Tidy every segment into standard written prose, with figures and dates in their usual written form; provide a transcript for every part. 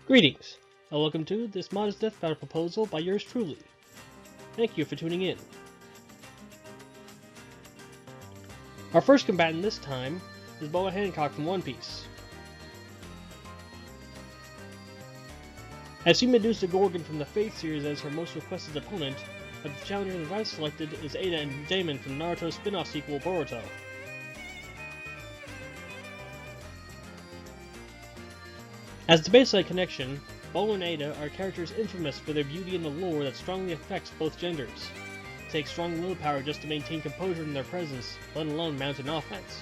Greetings, and welcome to this modest death battle proposal by yours truly. Thank you for tuning in. Our first combatant this time is Boa Hancock from One Piece. As she Medusa Gorgon from the Fate series as her most requested opponent, but the challenger that I've selected is Ada and Damon from Naruto's spin-off sequel Boruto. As the baseline connection, Boa and Ada are characters infamous for their beauty and the lore that strongly affects both genders. It takes strong willpower just to maintain composure in their presence, let alone mount an offense.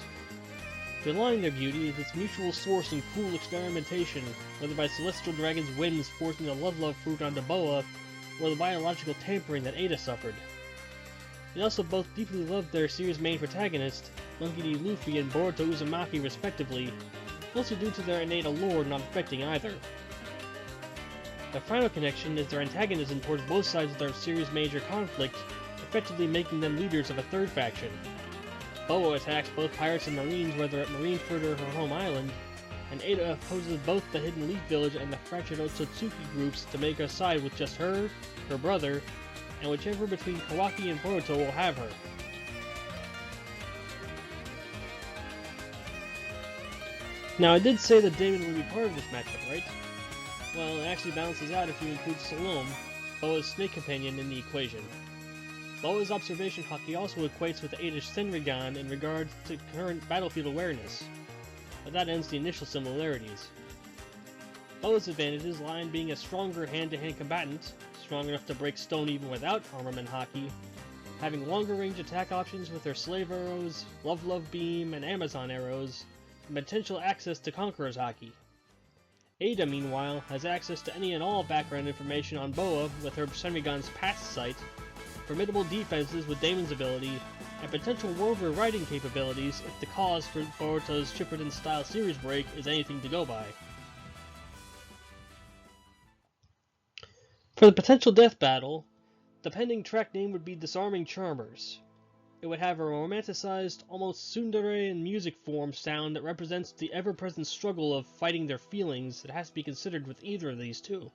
Underlying their beauty is its mutual source in cruel experimentation, whether by celestial dragon's whims forcing the love fruit onto Boa, or the biological tampering that Ada suffered. They also both deeply loved their series' main protagonist, Monkey D. Luffy and Boruto Uzumaki respectively, mostly due to their innate allure not affecting either. Their final connection is their antagonism towards both sides of their series' major conflict, effectively making them leaders of a third faction. Boa attacks both pirates and marines, whether at Marineford or her home island, and Ada opposes both the Hidden Leaf Village and the fractured Otsutsuki groups to make her side with just her brother, and whichever between Kawaki and Boruto will have her. Now, I did say that Damon would be part of this matchup, right? Well, it actually balances out if you include Salome, Boa's snake companion, in the equation. Boa's observation haki also equates with Ada's Senrigan in regard to current battlefield awareness, but that ends the initial similarities. Boa's advantages lie in being a stronger hand-to-hand combatant, strong enough to break stone even without armament haki, having longer range attack options with her Slave Arrows, Love Beam, and Amazon Arrows, and potential access to Conqueror's haki. Ada, meanwhile, has access to any and all background information on Boa with her Senrigan's Past Sight, formidable defenses with Damon's ability, and potential world rewriting capabilities if the cause for Boruto's Shippuden-style series break is anything to go by. For the potential death battle, the pending track name would be Disarming Charmers. It would have a romanticized, almost tsunderean music form sound that represents the ever-present struggle of fighting their feelings that has to be considered with either of these two.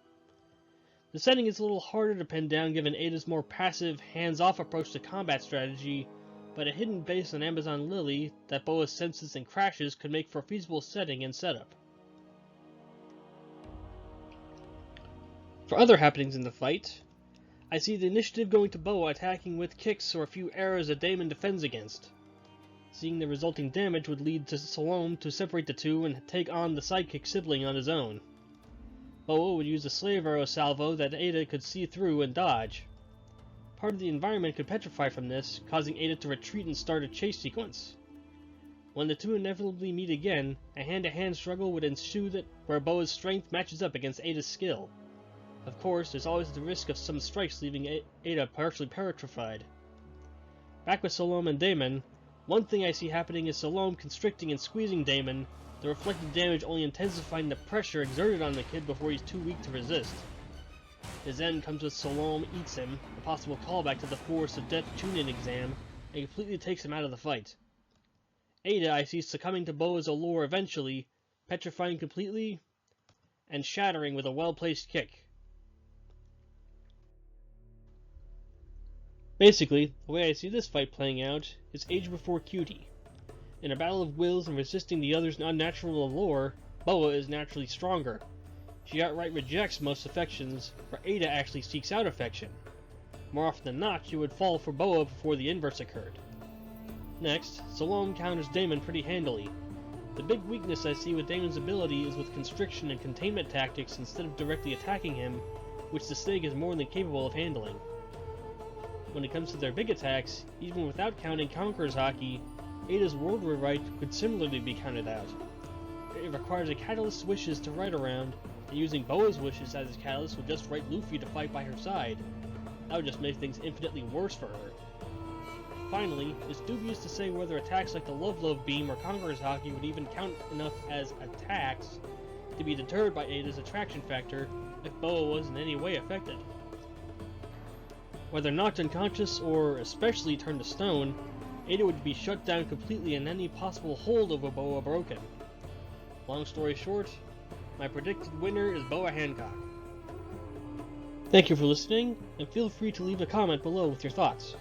The setting is a little harder to pin down given Ada's more passive, hands-off approach to combat strategy, but a hidden base on Amazon Lily that Boa senses and crashes could make for a feasible setting and setup. For other happenings in the fight, I see the initiative going to Boa attacking with kicks or a few arrows that Damon defends against. Seeing the resulting damage would lead to Salome to separate the two and take on the sidekick sibling on his own. Boa would use a Slave Arrow salvo that Ada could see through and dodge. Part of the environment could petrify from this, causing Ada to retreat and start a chase sequence. When the two inevitably meet again, a hand-to-hand struggle would ensue where Boa's strength matches up against Ada's skill. Of course, there's always the risk of some strikes leaving Ada partially petrified. Back with Salome and Damon, one thing I see happening is Salome constricting and squeezing Damon, the reflected damage only intensifying the pressure exerted on the kid before he's too weak to resist. His end comes with Salome eats him, a possible callback to the Forest of Death tune-in exam, and completely takes him out of the fight. Ada I see succumbing to Boa's allure eventually, petrifying completely, and shattering with a well-placed kick. Basically, the way I see this fight playing out is age before cutie. In a battle of wills and resisting the other's unnatural allure, Boa is naturally stronger. She outright rejects most affections, where Ada actually seeks out affection. More often than not, she would fall for Boa before the inverse occurred. Next, Salome counters Damon pretty handily. The big weakness I see with Damon's ability is with constriction and containment tactics instead of directly attacking him, which the snake is more than capable of handling. When it comes to their big attacks, even without counting Conqueror's haki, Ada's world rewrite could similarly be counted out. It requires a catalyst's wishes to write around, and using Boa's wishes as his catalyst would just write Luffy to fight by her side. That would just make things infinitely worse for her. Finally, it's dubious to say whether attacks like the Love Beam or Conqueror's haki would even count enough as attacks to be deterred by Ada's attraction factor if Boa was in any way affected. Whether knocked unconscious or especially turned to stone, Ada would be shut down completely and any possible hold over Boa broken. Long story short, My predicted winner is Boa Hancock. Thank you for listening, and feel free to leave a comment below with your thoughts.